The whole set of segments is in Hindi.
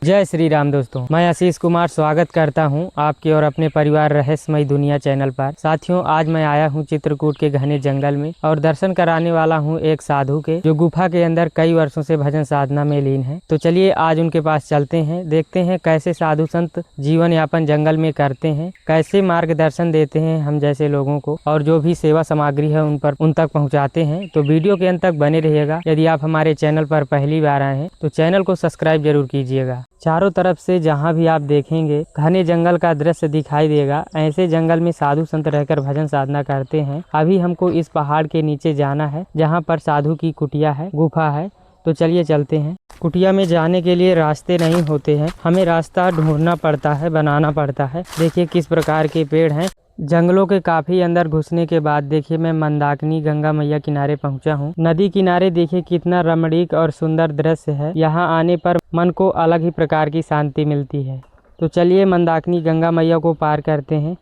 जय श्री राम दोस्तों, मैं आशीष कुमार स्वागत करता हूं आपके और अपने परिवार रहस्यमय दुनिया चैनल पर। साथियों, आज मैं आया हूं चित्रकूट के घने जंगल में और दर्शन कराने वाला हूं एक साधु के, जो गुफा के अंदर कई वर्षों से भजन साधना में लीन है। तो चलिए आज उनके पास चलते हैं, देखते हैं कैसे साधु संत जीवन यापन जंगल में करते हैं, कैसे मार्गदर्शन देते हैं हम जैसे लोगों को, और जो भी सेवा सामग्री है उन तक पहुँचाते हैं। तो वीडियो के अंत तक बने रहिएगा। यदि आप हमारे चैनल पर पहली बार आए हैं तो चैनल को सब्सक्राइब जरूर कीजिएगा। चारों तरफ से जहाँ भी आप देखेंगे घने जंगल का दृश्य दिखाई देगा। ऐसे जंगल में साधु संत रहकर भजन साधना करते हैं। अभी हमको इस पहाड़ के नीचे जाना है, जहाँ पर साधु की कुटिया है, गुफा है। तो चलिए चलते हैं। कुटिया में जाने के लिए रास्ते नहीं होते हैं, हमें रास्ता ढूंढना पड़ता है, बनाना पड़ता है। देखिए किस प्रकार के पेड़ हैं। जंगलों के काफी अंदर घुसने के बाद देखिए मैं मंदाकिनी गंगा मैया किनारे पहुंचा हूं। नदी किनारे देखिए कितना रमणीक और सुंदर दृश्य है। यहां आने पर मन को अलग ही प्रकार की शांति मिलती है। तो चलिए मंदाकिनी गंगा मैया को पार करते हैं।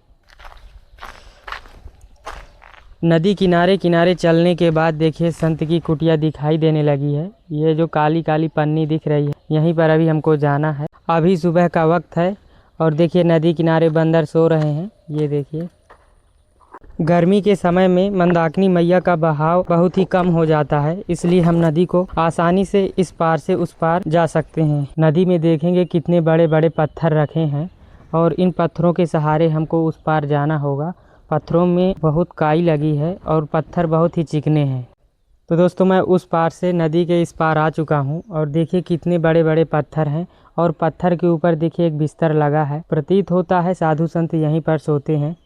नदी किनारे किनारे चलने के बाद देखिए संत की कुटिया दिखाई देने लगी है। ये जो काली काली पन्नी दिख रही है, यहीं पर अभी हमको जाना है। अभी सुबह का वक्त है और देखिए नदी किनारे बंदर सो रहे हैं। ये देखिए गर्मी के समय में मंदाकिनी मैया का बहाव बहुत ही कम हो जाता है, इसलिए हम नदी को आसानी से इस पार से उस पार जा सकते हैं। नदी में देखेंगे कितने बड़े बड़े पत्थर रखे हैं और इन पत्थरों के सहारे हमको उस पार जाना होगा। पत्थरों में बहुत काई लगी है और पत्थर बहुत ही चिकने हैं। तो दोस्तों मैं उस पार से नदी के इस पार आ चुका हूँ और देखिए कितने बड़े बड़े पत्थर हैं और पत्थर के ऊपर देखिए एक बिस्तर लगा है। प्रतीत होता है साधु संत यहीं पर सोते हैं।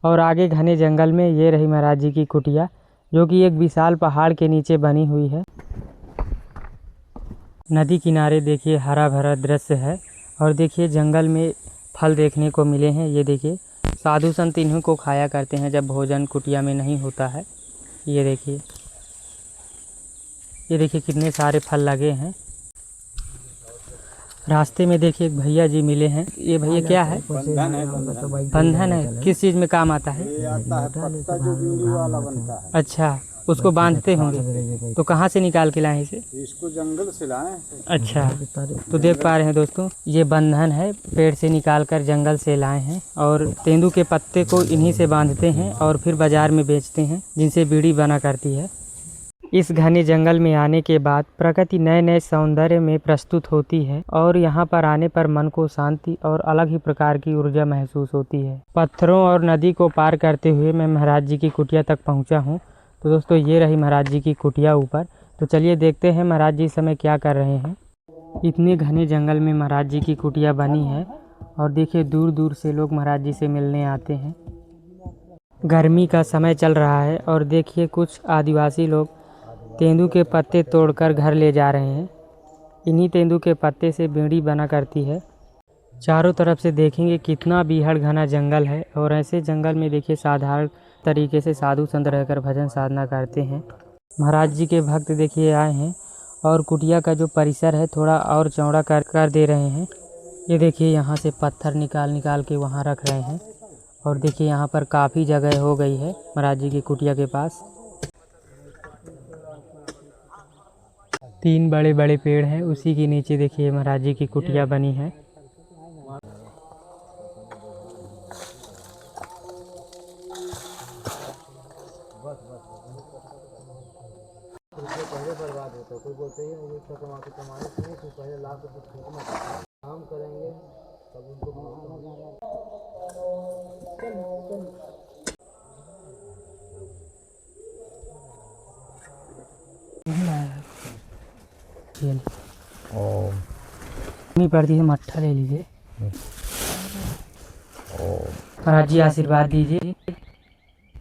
और आगे घने जंगल में ये रही महाराज जी की कुटिया, जो कि एक विशाल पहाड़ के नीचे बनी हुई है। नदी किनारे देखिए हरा भरा दृश्य है और देखिए जंगल में फल देखने को मिले हैं। ये देखिए साधु संत इन्हीं को खाया करते हैं जब भोजन कुटिया में नहीं होता है। ये देखिए कितने सारे फल लगे हैं। रास्ते में देखिए एक भैया जी मिले हैं। ये भैया क्या है? बंधन है। किस चीज़ में काम आता है? ये आता है पत्ता जो बीड़ी वाला बनता है। अच्छा, उसको बांधते होंगे। तो कहाँ से निकाल के लाए इसे? इसको जंगल से लाए। अच्छा, तो देख पा रहे हैं दोस्तों, ये बंधन है, पेड़ से निकाल कर जंगल से लाए हैं और तेंदू के पत्ते को इन्हीं से बांधते हैं और फिर बाजार में बेचते हैं, जिनसे बीड़ी बना करती है। इस घने जंगल में आने के बाद प्रकृति नए नए सौंदर्य में प्रस्तुत होती है और यहाँ पर आने पर मन को शांति और अलग ही प्रकार की ऊर्जा महसूस होती है। पत्थरों और नदी को पार करते हुए मैं महाराज जी की कुटिया तक पहुँचा हूँ। तो दोस्तों ये रही महाराज जी की कुटिया ऊपर। तो चलिए देखते हैं महाराज जी इस समय क्या कर रहे हैं। इतने घने जंगल में महाराज जी की कुटिया बनी है और देखिए दूर दूर से लोग महाराज जी से मिलने आते हैं। गर्मी का समय चल रहा है और देखिए कुछ आदिवासी लोग तेंदू के पत्ते तोड़कर घर ले जा रहे हैं। इन्हीं तेंदू के पत्ते से बीड़ी बना करती है। चारों तरफ से देखेंगे कितना बीहड़ घना जंगल है और ऐसे जंगल में देखिए साधारण तरीके से साधु संत रहकर भजन साधना करते हैं। महाराज जी के भक्त देखिए आए हैं और कुटिया का जो परिसर है थोड़ा और चौड़ा कर दे रहे हैं। ये देखिए यहाँ से पत्थर निकाल के वहाँ रख रहे हैं और देखिए यहाँ पर काफ़ी जगह हो गई है महाराज जी की कुटिया के पास। 3 बड़े बड़े पेड़ हैं, उसी के नीचे देखिए महाराज जी की कुटिया बनी है। काम करेंगे तब उनको नहीं पड़ती है, मट्ठा ले लीजिए। महाराज जी आशीर्वाद दीजिए।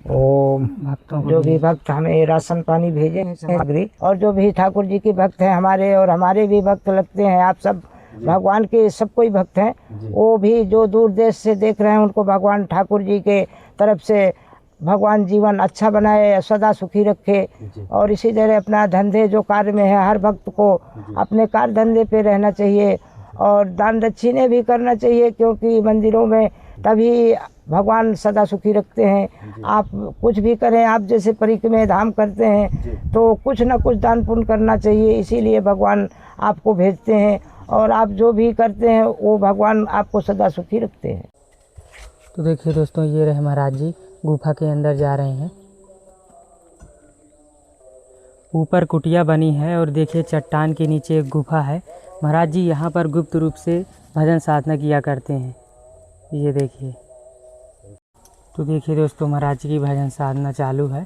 ओम। भक्तों को जो भी भक्त हमें राशन पानी भेजे हैं सामग्री, और जो भी ठाकुर जी के भक्त हैं हमारे और हमारे भी भक्त लगते हैं, आप सब भगवान के सब कोई भक्त हैं, वो भी जो दूर देश से देख रहे हैं उनको भगवान ठाकुर जी के तरफ से भगवान जीवन अच्छा बनाए, सदा सुखी रखे। और इसी तरह अपना धंधे जो कार्य में है हर भक्त को अपने कार्य धंधे पे रहना चाहिए और दान दक्षिणे भी करना चाहिए, क्योंकि मंदिरों में तभी भगवान सदा सुखी रखते हैं। आप कुछ भी करें, आप जैसे परिक्रमा धाम करते हैं तो कुछ न कुछ दान पुण्य करना चाहिए, इसीलिए भगवान आपको भेजते हैं। और आप जो भी करते हैं वो भगवान आपको सदा सुखी रखते हैं। तो देखिए दोस्तों, ये रहे महाराज जी गुफा के अंदर जा रहे हैं। ऊपर कुटिया बनी है और देखिए चट्टान के नीचे एक गुफा है। महाराज जी यहाँ पर गुप्त रूप से भजन साधना किया करते हैं। ये देखिए, तो देखिए दोस्तों, महाराज जी की भजन साधना चालू है।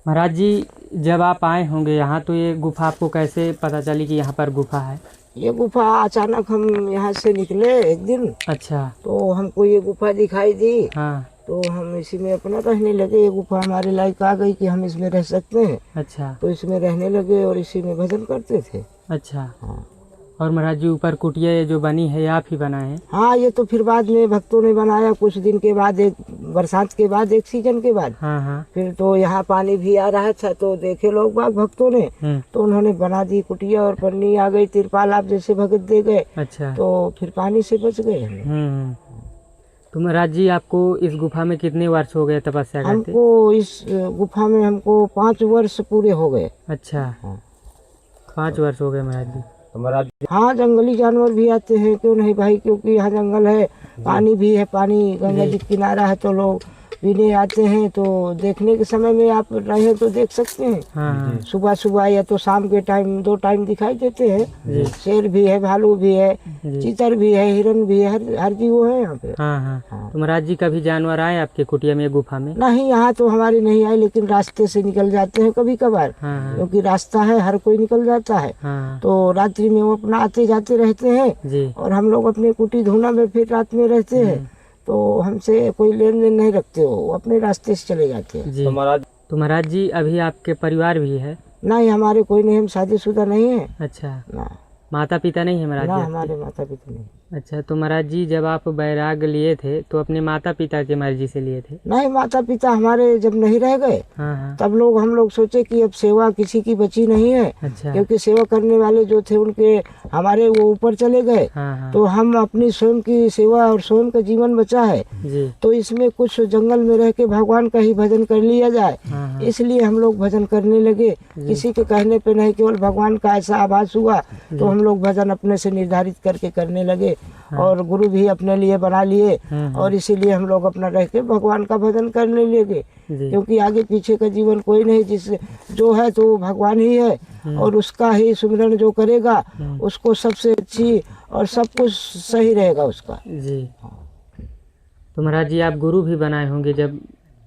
महाराज जी, जब आप आए होंगे यहाँ तो ये गुफा आपको कैसे पता चली कि यहाँ पर गुफा है? ये गुफा अचानक हम यहाँ से निकले एक दिन, अच्छा। तो हमको ये गुफा दिखाई दी। हाँ। तो हम इसी में अपना रहने लगे। ये गुफा हमारे लायक आ गई कि हम इसमें रह सकते हैं। अच्छा। तो इसमें रहने लगे और इसी में भजन करते थे। अच्छा। हाँ। और महाराज जी ऊपर कुटिया ये जो बनी है, ये आप ही बनाए हैं? हाँ, ये तो फिर बाद में भक्तों ने बनाया, कुछ दिन के बाद, एक बरसात के बाद, एक सीजन के बाद। हाँ हाँ। फिर तो यहाँ पानी भी आ रहा था, तो देखे लोग बाग भक्तों ने, तो उन्होंने बना दी कुटिया और पन्नी आ गई, तिरपाल आप जैसे भगत दे गए। अच्छा। तो फिर पानी से बच गए हम। तो महाराज जी, आपको इस गुफा में कितने वर्ष हो गए तपस्या करते? हमको इस गुफा में हमको 5 वर्ष पूरे हो गए। अच्छा। हाँ। 5 वर्ष हो गए महाराज जी। हाँ, जंगली जानवर भी आते हैं, क्यों नहीं भाई, क्योंकि यहाँ जंगल है, पानी भी है, पानी गंगा जी किनारा है, तो लोग पीने आते हैं। तो देखने के समय में आप रहे तो देख सकते हैं। हाँ। सुबह सुबह या तो शाम के टाइम, 2 टाइम दिखाई देते हैं। शेर भी है, भालू भी है, चीतर भी है, हिरन भी है, हर जीव है यहाँ पे। हाँ हाँ। तो महाराज जी, कभी जानवर आए आपके कुटिया में, गुफा में? नहीं, यहाँ तो हमारे नहीं आए, लेकिन रास्ते से निकल जाते हैं कभी कभार, क्योंकि रास्ता है, हर कोई निकल जाता है। तो रात्रि में वो अपना आते जाते रहते हैं और हम लोग अपने कुटी धूना में फिर रात में रहते हैं। तो हमसे कोई लेन देन नहीं रखते, हो अपने रास्ते से चले जाते हैं। जी। तो महाराज जी, अभी आपके परिवार भी है? नहीं, हमारे कोई नहीं, हम शादीशुदा नहीं है। अच्छा। ना, माता पिता नहीं है महाराज ना, जी? हमारे माता पिता नहीं। अच्छा। तो महाराज जी, जब आप बैराग लिए थे तो अपने माता पिता की मर्जी से लिए थे? नहीं, माता पिता हमारे जब नहीं रह गए, हाँ। तब हम लोग सोचे कि अब सेवा किसी की बची नहीं है। अच्छा। क्योंकि सेवा करने वाले जो थे उनके हमारे वो ऊपर चले गए। हाँ। तो हम अपनी स्वयं की सेवा और स्वयं का जीवन बचा है, जी। तो इसमें कुछ जंगल में रह के भगवान का ही भजन कर लिया जाए। हाँ। इसलिए हम लोग भजन करने लगे, किसी के कहने पे नहीं, केवल भगवान का ऐसा आभास हुआ तो हम लोग भजन अपने से निर्धारित करके करने लगे। और गुरु भी अपने लिए बना लिए, और इसीलिए हम लोग अपना रह के भगवान का भजन करने लगे। क्योंकि आगे पीछे का जीवन कोई नहीं, जिस जो है तो वो भगवान ही है, और उसका ही सुमिरन जो करेगा उसको सबसे अच्छी और सब कुछ सही रहेगा उसका। जी। तो महाराज जी, आप गुरु भी बनाए होंगे जब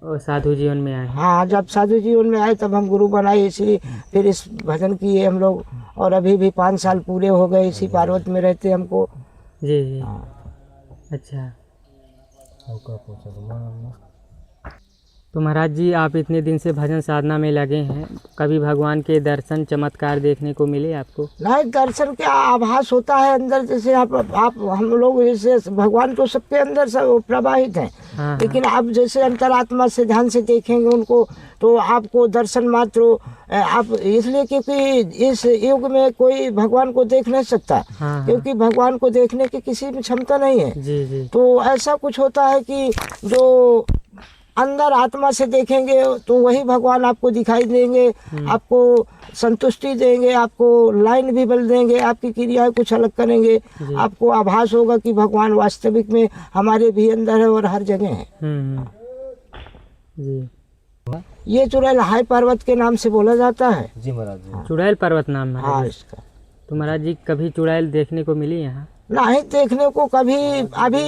साधु जीवन में आए? हाँ, जब साधु जीवन में आए तब हम गुरु बनाए, इसलिए फिर इस भजन किए हम लोग। और अभी भी 5 साल पूरे हो गए इसी पार्वत में रहते हमको। जी। अच्छा। तो महाराज जी, आप इतने दिन से भजन साधना में लगे हैं, कभी भगवान के दर्शन चमत्कार देखने को मिले आपको? नहीं, दर्शन का आभास होता है अंदर, जैसे आप हम लोग, जैसे भगवान तो सबके अंदर सब प्रवाहित हैं। हाँ। लेकिन आप जैसे अंतरात्मा से ध्यान से देखेंगे उनको, तो आपको दर्शन मात्र आप, इसलिए क्योंकि इस युग में कोई भगवान को देख नहीं सकता। हाँ। क्योंकि भगवान को देखने की किसी में क्षमता नहीं है। जी। तो ऐसा कुछ होता है कि जो अंदर आत्मा से देखेंगे तो वही भगवान आपको दिखाई देंगे, आपको संतुष्टि देंगे, आपको लाइन भी बल देंगे, आपकी क्रियाएं कुछ अलग करेंगे। आपको आभास होगा कि भगवान वास्तविक में हमारे भी अंदर है और हर जगह है। जी। ये चुड़ैल हाई पर्वत के नाम से बोला जाता है। जी महाराज। चुड़ैल पर्वत नाम है? हाँ, इसका। तो महाराज जी, कभी चुड़ैल देखने को मिली यहाँ? नहीं, देखने को कभी अभी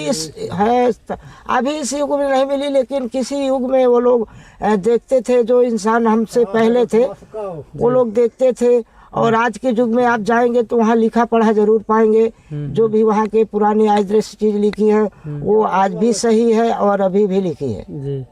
इस युग में नहीं मिली, लेकिन किसी युग में वो लोग देखते थे, जो इंसान हमसे पहले थे वो लोग देखते थे। और आज के युग में आप जाएंगे तो वहाँ लिखा पढ़ा जरूर पाएंगे। जो भी वहाँ के पुराने अदृश्य चीज लिखी है वो आज भी सही है और अभी भी लिखी है। जी।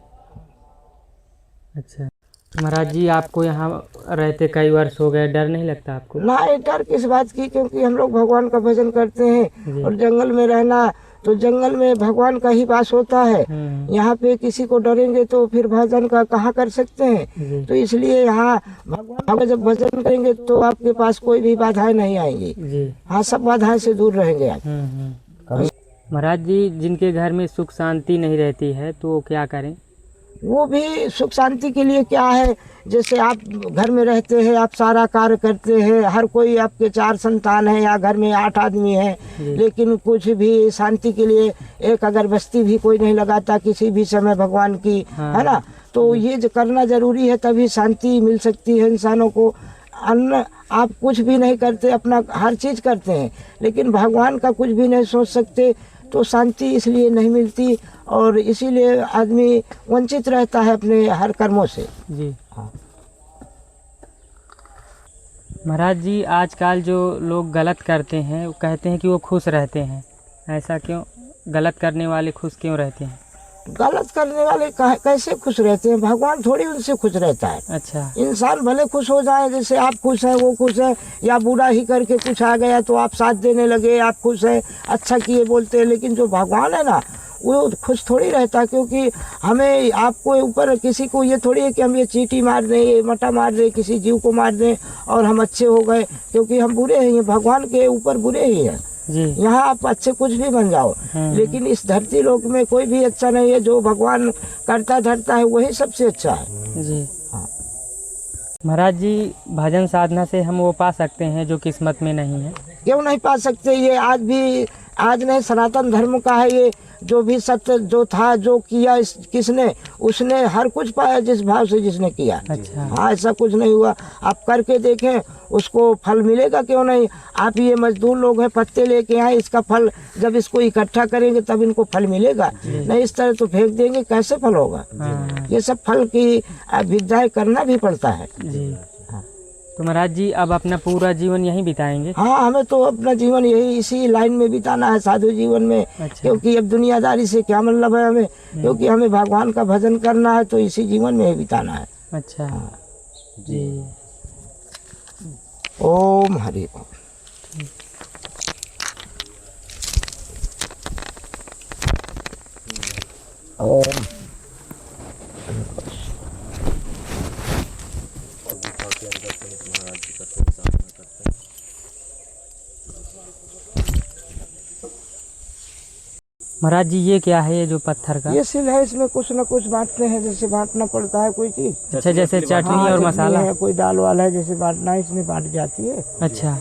अच्छा। महाराज जी, आपको यहाँ रहते कई वर्ष हो गए, डर नहीं लगता आपको? ना, डर किस बात की, क्योंकि हम लोग भगवान का भजन करते हैं। और जंगल में रहना, तो जंगल में भगवान का ही वास होता है। यहाँ पे किसी को डरेंगे तो फिर भजन का कहाँ कर सकते हैं। तो इसलिए यहाँ भगवान का जब भजन करेंगे तो आपके पास कोई भी बाधाएं नहीं आएंगी। हाँ, सब बाधाएं से दूर रहेंगे आप। महाराज जी, जिनके घर में सुख शांति नहीं रहती है तो वो क्या करें? वो भी सुख शांति के लिए क्या है, जैसे आप घर में रहते हैं, आप सारा कार्य करते हैं, हर कोई आपके 4 संतान है या घर में 8 आदमी हैं, लेकिन कुछ भी शांति के लिए एक अगरबत्ती भी कोई नहीं लगाता किसी भी समय भगवान की, है ना। तो ये जो करना जरूरी है, तभी शांति मिल सकती है इंसानों को। अन्न आप कुछ भी नहीं करते, अपना हर चीज़ करते हैं, लेकिन भगवान का कुछ भी नहीं सोच सकते, तो शांति इसलिए नहीं मिलती और इसीलिए आदमी वंचित रहता है अपने हर कर्मों से। जी हाँ। महाराज जी, आजकल जो लोग गलत करते हैं वो कहते हैं कि वो खुश रहते हैं, ऐसा क्यों? गलत करने वाले खुश क्यों रहते हैं? गलत करने वाले कैसे खुश रहते हैं? भगवान थोड़ी उनसे खुश रहता है। अच्छा। इंसान भले खुश हो जाए, जैसे आप खुश हैं वो खुश है, या बुरा ही करके कुछ आ गया तो आप साथ देने लगे, आप खुश हैं, अच्छा किए बोलते हैं, लेकिन जो भगवान है ना वो खुश थोड़ी रहता, क्योंकि हमें आपको ऊपर किसी को ये थोड़ी है कि हम ये चींटी मार दें, ये मटा मार दें, किसी जीव को मार दें और हम अच्छे हो गए, क्योंकि हम बुरे हैं, ये भगवान के ऊपर बुरे ही हैं। जी। यहाँ आप अच्छे कुछ भी बन जाओ, लेकिन इस धरती लोक में कोई भी अच्छा नहीं है। जो भगवान करता धरता है वही सबसे अच्छा है। जी। हाँ। महाराज जी, भजन साधना से हम वो पा सकते हैं जो किस्मत में नहीं है? क्यों नहीं पा सकते? ये आज नहीं, सनातन धर्म का है ये। जो भी सत्य जो था, जो किया किसने, उसने हर कुछ पाया जिस भाव से जिसने किया। अच्छा। हाँ, ऐसा कुछ नहीं हुआ। आप करके देखें, उसको फल मिलेगा क्यों नहीं। आप ये मजदूर लोग हैं, पत्ते लेके आए, इसका फल जब इसको इकट्ठा करेंगे तब इनको फल मिलेगा, नहीं इस तरह तो फेंक देंगे, कैसे फल होगा। हाँ। ये सब फल की विद्याएं करना भी पड़ता है। जी। तो महाराज जी, अब अपना पूरा जीवन यहीं बिताएंगे? हाँ, हमें तो अपना जीवन यही इसी लाइन में बिताना है, साधु जीवन में। अच्छा। क्योंकि अब दुनियादारी से क्या मतलब है हमें, क्योंकि हमें भगवान का भजन करना है, तो इसी जीवन में ही बिताना है। अच्छा। जी। ओम हरि ओम। महाराज जी, ये क्या है, ये जो पत्थर का? ये सिल है, इसमें कुछ न कुछ बांटते हैं, जैसे बांटना पड़ता है कोई चीज। अच्छा, जैसे चटनी और मसाला है, कोई दाल वाला है, जैसे बांटना है, इसमें बांट जाती है। अच्छा।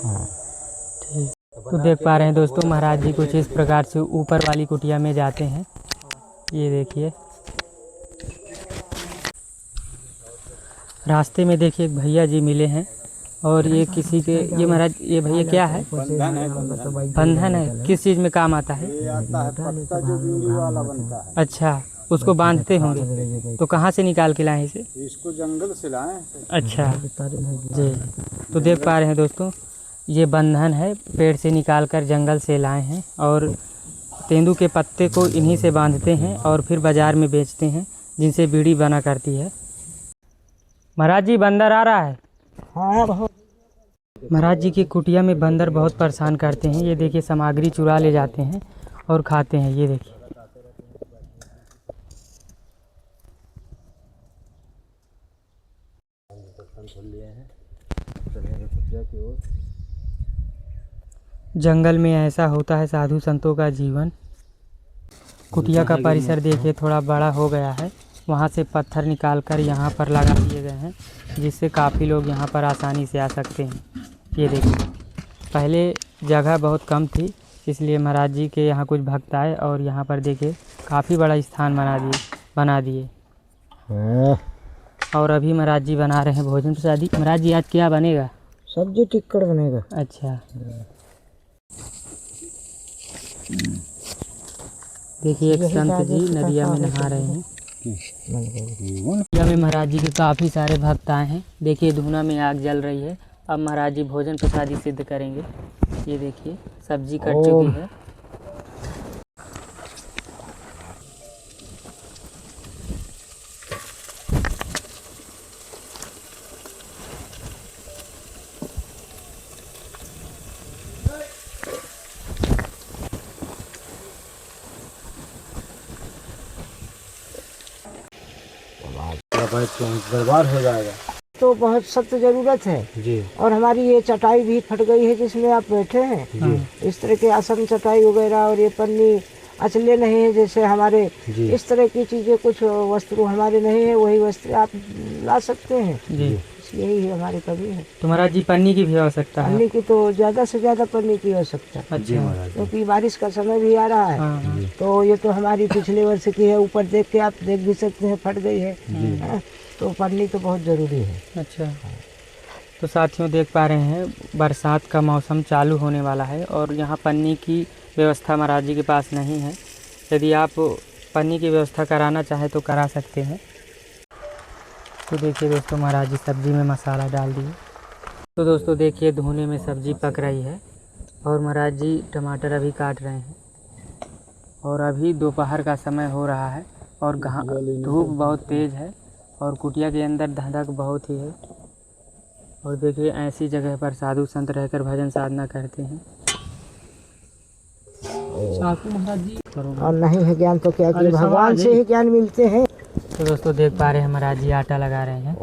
ठीक। तो देख पा रहे हैं दोस्तों, महाराज जी कुछ इस प्रकार से ऊपर वाली कुटिया में जाते हैं। ये देखिए, रास्ते में देखिए एक भैया जी मिले हैं, और ये किसी के, ये महाराज, ये भैया क्या है? बंधन है। किस चीज़ में काम आता है? ये आता है पत्ता जो बीड़ी वाला बनता है। अच्छा, उसको बांधते होंगे। तो कहाँ से निकाल के लाए इसे? इसको जंगल से लाए। अच्छा जी। तो देख पा रहे हैं दोस्तों, ये बंधन है, पेड़ से निकाल कर जंगल से लाए हैं, और तेंदू के पत्ते को इन्हीं से बांधते हैं और फिर बाज़ार में बेचते हैं, जिनसे बीड़ी बना करती है। महाराज जी, बंदर आ रहा है। हाँ, बहुत। महाराज जी की कुटिया में बंदर बहुत परेशान करते हैं। ये देखिए, सामग्री चुरा ले जाते हैं और खाते हैं। ये देखिए, जंगल में ऐसा होता है साधु संतों का जीवन। कुटिया का परिसर देखिए थोड़ा बड़ा हो गया है। वहाँ से पत्थर निकालकर यहाँ पर लगा दिए गए हैं, जिससे काफ़ी लोग यहाँ पर आसानी से आ सकते हैं। ये देखिए, पहले जगह बहुत कम थी, इसलिए महाराज जी के यहाँ कुछ भक्त आए और यहाँ पर देखिए काफ़ी बड़ा स्थान बना दिए। और अभी महाराज जी बना रहे हैं भोजन प्रसादी। महाराज जी, आज क्या बनेगा? सब्जी टिक्कड़ बनेगा। अच्छा। देखिए, एक संत जी नदिया में नहा रहे हैं। नदिया में महाराज जी के काफ़ी सारे भक्त आए हैं। देखिए, धुना में आग जल रही है। अब महाराज जी भोजन प्रसादी सिद्ध करेंगे। ये देखिए, सब्जी कट चुकी है। बर्बाद हो जाएगा। तो बहुत सख्त जरूरत है जी। और हमारी ये चटाई भी फट गई है जिसमें आप बैठे हैं। इस तरह के आसन चटाई वगैरह और ये पन्नी अचले नहीं है जैसे हमारे, इस तरह की चीज़ें कुछ वस्त्र हमारे नहीं है, वही वस्त्र आप ला सकते हैं जी। यही है हमारी कमी है। तो महाराज जी पन्नी की भी आवश्यकता है? पन्नी की तो ज़्यादा से ज़्यादा पन्नी की आवश्यकता है, अच्छा। क्योंकि बारिश का समय भी आ रहा है। हाँ। तो ये तो हमारी पिछले वर्ष की है, ऊपर देख के आप देख भी सकते हैं, फट गई है। हाँ, तो पन्नी तो बहुत ज़रूरी है। अच्छा। तो साथियों देख पा रहे हैं बरसात का मौसम चालू होने वाला है और यहाँ पन्नी की व्यवस्था महाराज जी के पास नहीं है। यदि आप पन्नी की व्यवस्था कराना चाहें तो करा सकते हैं। तो देखिए दोस्तों महाराज जी सब्जी में मसाला डाल दिए। तो दोस्तों देखिए धोने में सब्जी पक रही है और महाराज जी टमाटर अभी काट रहे हैं और अभी दोपहर का समय हो रहा है और धूप बहुत तेज़ है और कुटिया के अंदर धधक बहुत ही है। और देखिए ऐसी जगह पर साधु संत रहकर भजन साधना करते हैं। महाराज जी और नहीं है ज्ञान तो क्या कि भगवान से ही ज्ञान मिलते हैं। तो दोस्तों देख पा रहे हैं महाराज जी आटा लगा रहे हैं।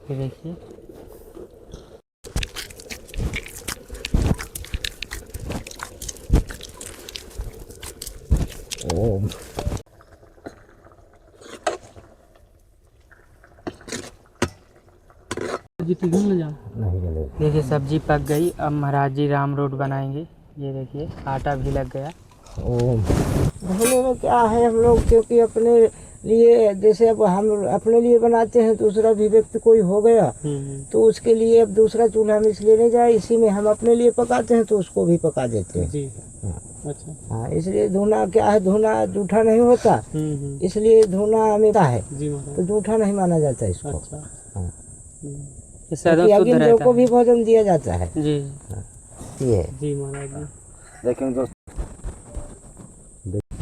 ये देखिए देखिए सब्जी पक गई। अब महाराज जी राम रोड बनाएंगे। ये देखिए आटा भी लग गया। भोले में क्या है हम लोग, क्योंकि अपने लिए जैसे अब हम अपने लिए बनाते हैं, दूसरा भी व्यक्ति कोई हो गया तो उसके लिए अब दूसरा चूल्हा में इसलिए नहीं जाए, इसी में हम अपने लिए पकाते हैं तो उसको भी पका देते हैं। जी। अच्छा। हाँ, इसलिए धुना क्या है, धुना जूठा नहीं होता, इसलिए धुना मिलता है तो जूठा नहीं माना जाता इसको। अच्छा। हाँ। शुद्ध रहता को भी भोजन दिया जाता है। जी। ये जी महाराज जी। लेकिन दोस्तों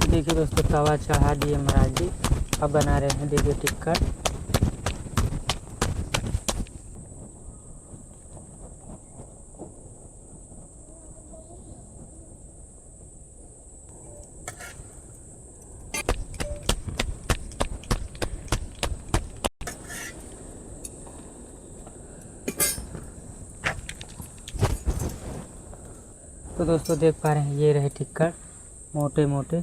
देखिए दोस्तों तवा चढ़ा दिए महाराज जी। अब बना रहे हैं देखिए टिक्कर। तो दोस्तों देख पा रहे हैं ये रहे टिक्कर मोटे मोटे।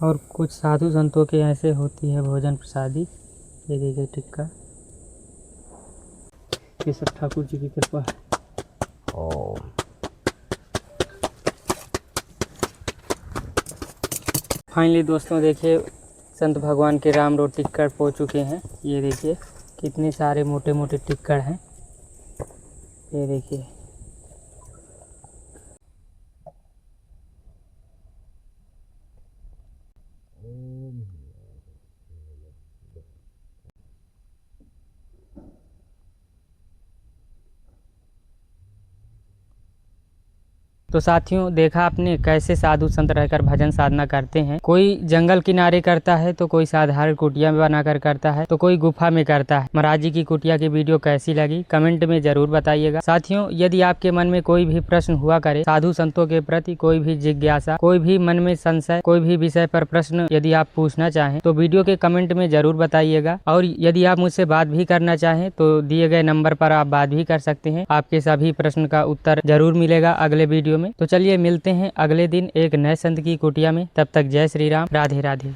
और कुछ साधु संतों के ऐसे होती है भोजन प्रसादी। ये देखिए टिक्का। ये सब ठाकुर जी की कृपा है। फाइनली दोस्तों देखिए संत भगवान के राम रोड टिक्कर पहुँच चुके हैं। ये देखिए कितने सारे मोटे मोटे टिक्कर हैं। ये देखिए तो साथियों देखा आपने कैसे साधु संत रहकर भजन साधना करते हैं। कोई जंगल किनारे करता है तो कोई साधारण कुटिया में बनाकर करता है तो कोई गुफा में करता है। महाराज जी की कुटिया की वीडियो कैसी लगी कमेंट में जरूर बताइएगा। साथियों यदि आपके मन में कोई भी प्रश्न हुआ करे साधु संतों के प्रति, कोई भी जिज्ञासा, कोई भी मन में संशय, कोई भी विषय पर प्रश्न यदि आप पूछना चाहें तो वीडियो के कमेंट में जरूर बताइएगा। और यदि आप मुझसे बात भी करना चाहें तो दिए गए नंबर पर आप बात भी कर सकते हैं। आपके सभी प्रश्न का उत्तर जरूर मिलेगा अगले वीडियो में। तो चलिए मिलते हैं अगले दिन एक नए संत की कुटिया में। तब तक जय श्री राम, राधे राधे।